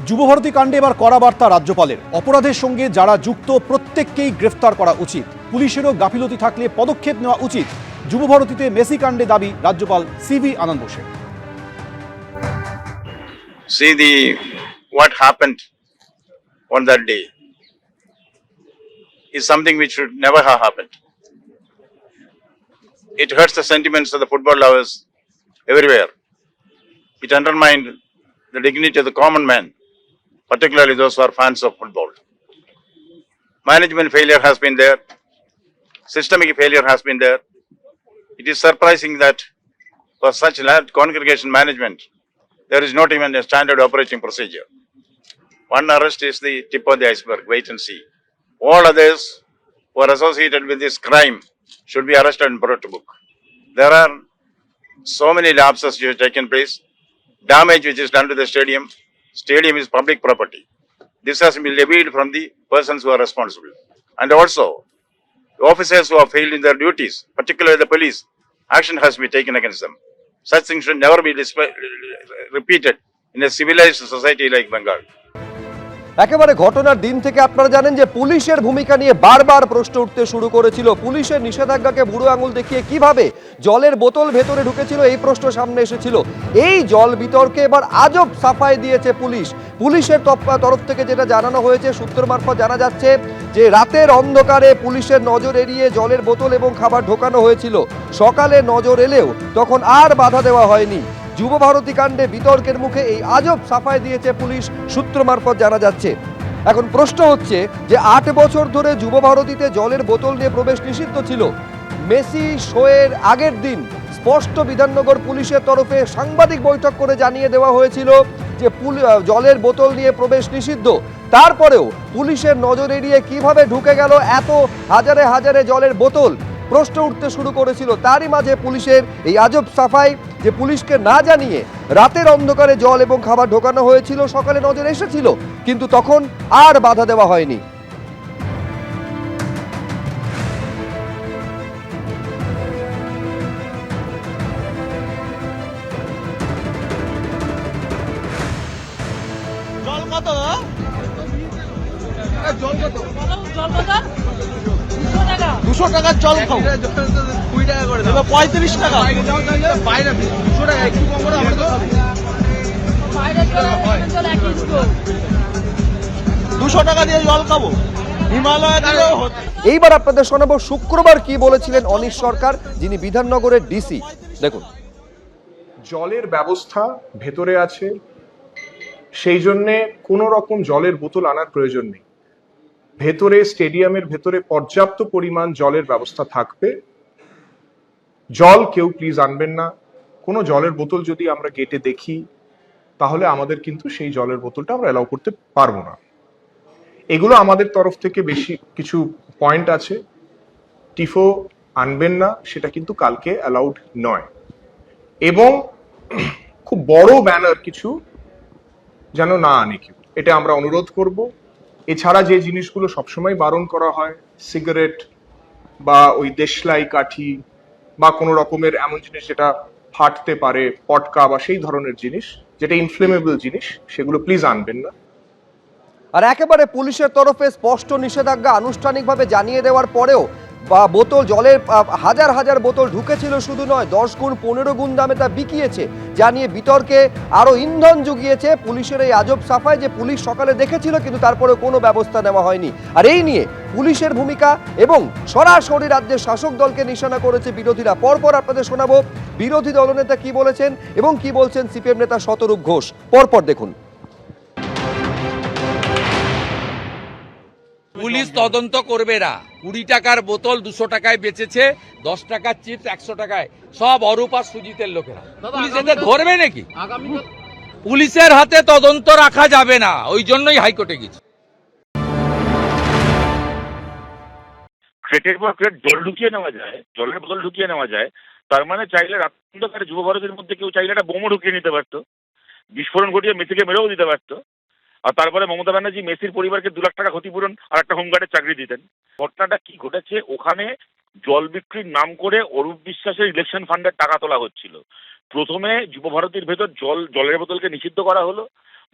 যুবভারতী কাণ্ডে এবার কড়া বার্তা রাজ্যপালের। অপরাধের সঙ্গে যারা যুক্ত প্রত্যেককেই গ্রেফতার করা উচিত, পুলিশেরও গাফিলতি থাকলে পদক্ষেপ নেওয়া উচিত। যুবভারতীতে মেসি কাণ্ডে দাবি রাজ্যপাল সিভি আনন্দ বোসের। See what happened on that day is something which should never have happened. It hurts the sentiments of the football lovers everywhere. It undermined the dignity of the common man, particularly those who are fans of football. Management failure has been there. Systemic failure has been there. It is surprising that for such large congregation management, there is not even a standard operating procedure. One arrest is the tip of the iceberg. Wait and see. All others who are associated with this crime should be arrested and brought to book. There are so many lapses which have taken place. Damage which is done to the stadium. Stadium is public property. This has been levied from the persons who are responsible. And also, the officers who have failed in their duties, particularly the police, action has to be taken against them. Such things should never be repeated in a civilized society like Bengal. একেবারে ঘটনার দিন থেকে আপনারা জানেন যে পুলিশের ভূমিকা নিয়ে বারবার প্রশ্ন উঠতে শুরু করেছিল। পুলিশের নিষেধাজ্ঞাকে বুড়ো আঙুল দেখিয়ে কিভাবে জলের বোতল ভেতরে ঢুকেছিল এই প্রশ্ন সামনে এসেছিল। এই জল বিতর্কে এবার আজব সাফাই দিয়েছে পুলিশ। পুলিশের তরফ থেকে যেটা জানানো হয়েছে, সূত্র মারফত জানা যাচ্ছে যে রাতের অন্ধকারে পুলিশের নজর এড়িয়ে জলের বোতল এবং খাবার ঢোকানো হয়েছিল। সকালে নজর এলেও তখন আর বাধা দেওয়া হয়নি। যুবভারতী কাণ্ডে বিতর্কের মুখে এই আজব সাফাই দিয়েছে পুলিশ, সূত্র মারফত জানা যাচ্ছে। এখন প্রশ্ন হচ্ছে যে 8 বছর ধরে যুবভারতীতে জলের বোতল নিয়ে প্রবেশ নিষিদ্ধ ছিল। মেসি শোয়ের আগের দিন স্পষ্ট বিধাননগর পুলিশের তরফে সাংবাদিক বৈঠক করে জানিয়ে দেওয়া হয়েছিল যে জলের বোতল নিয়ে প্রবেশ নিষিদ্ধ। তারপরেও পুলিশের নজর এড়িয়ে কিভাবে ঢুকে গেল এত হাজারে হাজারে জলের বোতল, প্রশ্ন উঠতে শুরু করেছিল। তারই মাঝে পুলিশের এই আজব সাফাই যে পুলিশকে না জানিয়ে রাতের অন্ধকারে জল এবং খাবার ঢোকানো হয়েছিল, সকালে নজর এসেছিল কিন্তু তখন আর বাধা দেওয়া হয়নি। জল কত? জল কত? 200 টাকার জল খাও, 20 টাকা করে দাও, 35 টাকা বাইরে, 200 টাকা একটু কম করে আমরা তো খাবো। 200 টাকা দিয়ে জল খাবো, হিমালয় দিয়েও হতো। এইবার আপনাদের শোনাবো শুক্রবার কি বলেছিলেন অনিশ সরকার, যিনি বিধাননগরের ডিসি। দেখুন, জলের ব্যবস্থা ভেতরে আছে, সেই জন্যে কোনো রকম জলের বোতল আনার প্রয়োজন নেই। ভেতরে স্টেডিয়ামের ভেতরে পর্যাপ্ত পরিমাণ জলের ব্যবস্থা থাকবে। জল কেউ প্লিজ আনবেন না। কোনো জলের বোতল যদি আমরা গেটে দেখি তাহলে আমাদের কিন্তু সেই জলের বোতলটা আমরা অ্যালাউ করতে পারবো না। এগুলো আমাদের তরফ থেকে বেশি কিছু পয়েন্ট আছে। টিফো আনবেন না, সেটা কিন্তু কালকে অ্যালাউড নয়। এবং খুব বড় ব্যানার কিছু যেন না আনে কেউ, এটা আমরা অনুরোধ করব। এছাড়া যে জিনিসগুলো সবসময় বারণ করা হয়, সিগারেট বা ওই দেশলাই কাঠি বা কোনো রকমের এমন জিনিস যেটা ফাটতে পারে, পটকা বা সেই ধরনের জিনিস যেটা ইনফ্লেমেবল জিনিস, সেগুলো প্লিজ আনবেন না। আর একেবারে পুলিশের তরফে স্পষ্ট নিষেধাজ্ঞা আনুষ্ঠানিকভাবে জানিয়ে দেওয়ার পরেও বা বোতল জলের হাজার হাজার বোতল ঢুকেছিল শুধু নয়, 10 গুণ 15 গুণ দামে তা বিকিয়েছে, জানিয়ে বিতর্কে আরো ইন্ধন জুগিয়েছে পুলিশের এই আজব সাফাই যে পুলিশ সকালে দেখেছিল কিন্তু তারপরে কোনো ব্যবস্থা নেওয়া হয়নি। আর এই নিয়ে পুলিশের ভূমিকা এবং সরাসরি রাজ্যের শাসক দলকে নিশানা করেছে বিরোধীরা। পরপর আপনাদের শোনাবো বিরোধী দলনেতা কি বলেছেন এবং কি বলছেন সিপিএম নেতা শতরূপ ঘোষ। পরপর দেখুন। পুলিশ তদন্ত করবে না। 20 টাকার বোতল 200 টাকায় বেচেছে, 10 টাকার চিপস 100 টাকায়, সব অরূপ আর সুজিতের লোকেরা। পুলিশ এতে ধরবে নাকি? পুলিশের হাতে তদন্ত রাখা যাবে না, ওই জন্যই হাইকোর্টে গেছে। ক্রেটের পর ক্রেট জল ঢুকিয়ে নেওয়া যায়, জলের বোতল ঢুকিয়ে নেওয়া যায়, তার মানে চাইলে রাত অন্ধকারে যুবভারতীর মধ্যে কেউ চাইলে একটা বোমও ঢুকিয়ে নিতে পারতো, বিস্ফোরণ ঘটিয়ে মেসিকে মেরেও দিতে পারতো। আর তারপরে মমতা ব্যানার্জি মেসির পরিবারকে 2 লাখ টাকা ক্ষতিপূরণ আর একটা হোমগার্ডের চাকরি দিতেন। ঘটনাটা কি ঘটেছে, ওখানে জল বিক্রির নাম করে অরূপ বিশ্বাসের ইলেকশন ফান্ডের টাকা তোলা হচ্ছিল। প্রথমে যুবভারতীর ভেতর জলের বোতলকে নিষিদ্ধ করা হলো,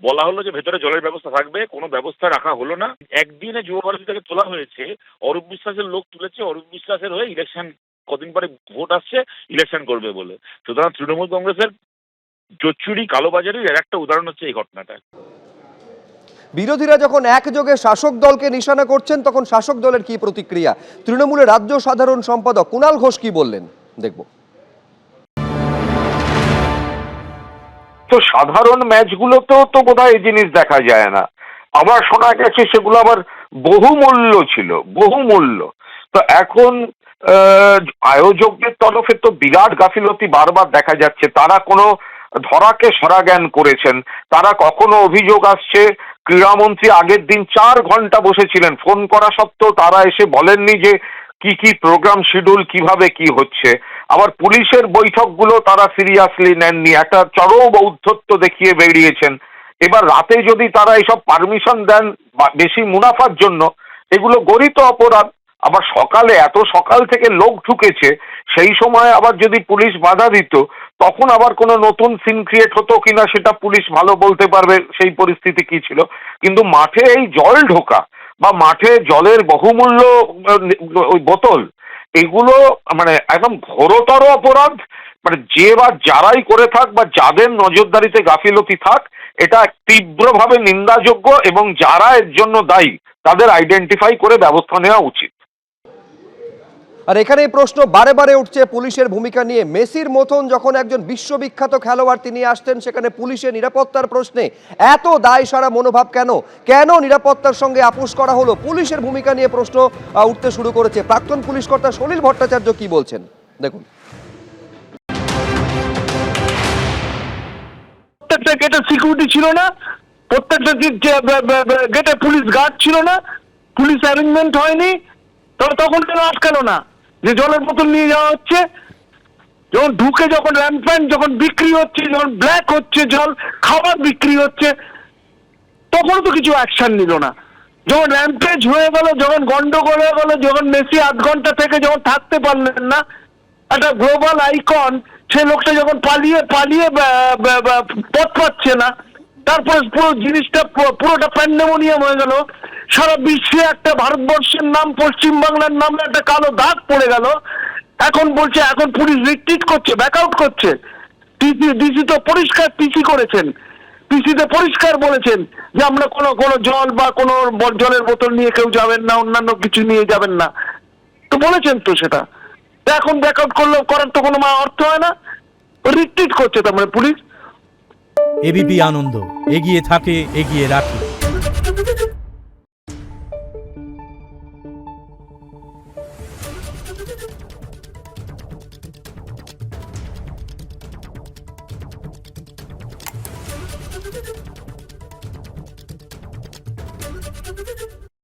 বলা হলো যে ভেতরে জলের ব্যবস্থা থাকবে, কোনো ব্যবস্থা রাখা হলো না। একদিনে যুবভারতী থেকে তোলা হয়েছে, অরূপ বিশ্বাসের লোক তুলেছে, অরূপ বিশ্বাসের হয়ে ইলেকশন কদিন পরে ভোট আসছে, ইলেকশন করবে বলে। সুতরাং তৃণমূল কংগ্রেসের জোচ্চুরি কালোবাজারির এর একটা উদাহরণ হচ্ছে এই ঘটনাটা। বিরোধীরা যখন একযোগে শাসক দলকে নিশানা করছেন তখন শাসক দলের কি প্রতিক্রিয়া? তৃণমূলের রাজ্য সাধারণ সম্পাদক কুণাল ঘোষ কি বললেন, দেখব। তো সাধারণ ম্যাচগুলোতেও তো বোধহয় এই জিনিস দেখা যায় না। আবার শোনা গেছে সেগুলো আবার বহুমূল্য ছিল, বহুমূল্য। তো এখন আয়োজকদের তরফে তো বিরাট গাফিলতি বারবার দেখা যাচ্ছে। তারা কোনো ধরাকে সরা জ্ঞান করেছেন। তারা কখনো অভিযোগ আসছে ক্রীড়ামন্ত্রী আগের দিন 4 ঘন্টা বসেছিলেন, ফোন করা সত্ত্বেও তারা এসে বলেননি যে কি কি প্রোগ্রাম শিডিউল কিভাবে কি হচ্ছে। আবার পুলিশের বৈঠকগুলো তারা সিরিয়াসলি নেননি, একটা চরম ঔদ্ধত্য দেখিয়ে বেরিয়েছেন। এবার রাতে যদি তারা এসব পারমিশন দেন বেশি মুনাফার জন্য, এগুলো গরিত অপরাধ। আবার সকালে এত সকাল থেকে লোক ঢুকেছে, সেই সময় আবার যদি পুলিশ বাধা দিত তখন আবার কোনো নতুন সিন ক্রিয়েট হতো কিনা সেটা পুলিশ ভালো বলতে পারবে সেই পরিস্থিতি কি ছিল। কিন্তু মাঠে এই জল ঢোকা বা মাঠে জলের বহুমূল্য ওই বোতল, এগুলো মানে একদম ঘোরতর অপরাধ। মানে যে বা যারাই করে থাক বা যাদের নজরদারিতে গাফিলতি থাক, এটা তীব্রভাবে নিন্দাযোগ্য এবং যারা এর জন্য দায়ী তাদের আইডেন্টিফাই করে ব্যবস্থা নেওয়া উচিত। আর এখানে এই প্রশ্ন বারে বারে উঠছে পুলিশের ভূমিকা নিয়ে। মেসির মতন যখন একজন বিশ্ববিখ্যাত খেলোয়াড় তিনি আসতেন, সেখানে পুলিশের নিরাপত্তার প্রশ্নে এত দায়সারা মনোভাব কেন? কেন নিরাপত্তার সঙ্গে আপোষ করা হলো? পুলিশের ভূমিকা নিয়ে প্রশ্ন উঠতে শুরু করেছে। প্রাক্তন পুলিশ কর্তা সলিল ভট্টাচার্য কি বলছেন, দেখুন। প্রত্যেকটা গেটে সিকিউরিটি ছিল না, প্রত্যেকটা গেটে পুলিশ গার্ড ছিল না, পুলিশ অ্যারেঞ্জমেন্ট হয়নি, তখন কেন আটকালো না? যে জলের বোতল নিয়ে যাওয়া হচ্ছে, যখন ঢুকে যখন র্যাম্প্যান্ট যখন বিক্রি হচ্ছে, যখন ব্ল্যাক হচ্ছে জল, খাবার বিক্রি হচ্ছে, তখনও তো কিছু অ্যাকশন নিল না। যখন র্যাম্পেজ হয়ে গেল, যখন গন্ডগোল হয়ে গেল, যখন মেসি 8 ঘন্টা থেকে যখন থাকতে পারলেন না, একটা গ্লোবাল আইকন সে লোকটা যখন পালিয়ে পথ পাচ্ছে না, তারপরে পুরো জিনিসটা পুরোটা প্যান্ডেমোনিয়াম হয়ে গেল। সারা বিশ্বে একটা ভারতবর্ষের নাম, পশ্চিমবাংলার নামে একটা কালো দাগ পড়ে গেল। এখন বলছে এখন পুলিশ রিট্রিট করছে, ব্যাকআউট করছে। ডিসি তো পরিষ্কার পিসি করেছেন, পিসিতে পরিষ্কার বলেছেন যে আমরা কোনো জল বা কোনো জলের বোতল নিয়ে কেউ যাবেন না, অন্যান্য কিছু নিয়ে যাবেন না, তো বলেছেন তো সেটা। এখন ব্যাকআউট করার তো কোনো অর্থ হয় না, রিট্রিট করছে তার মানে পুলিশ। এবিপি আনন্দ, এগিয়ে থাকে, এগিয়ে রাখে।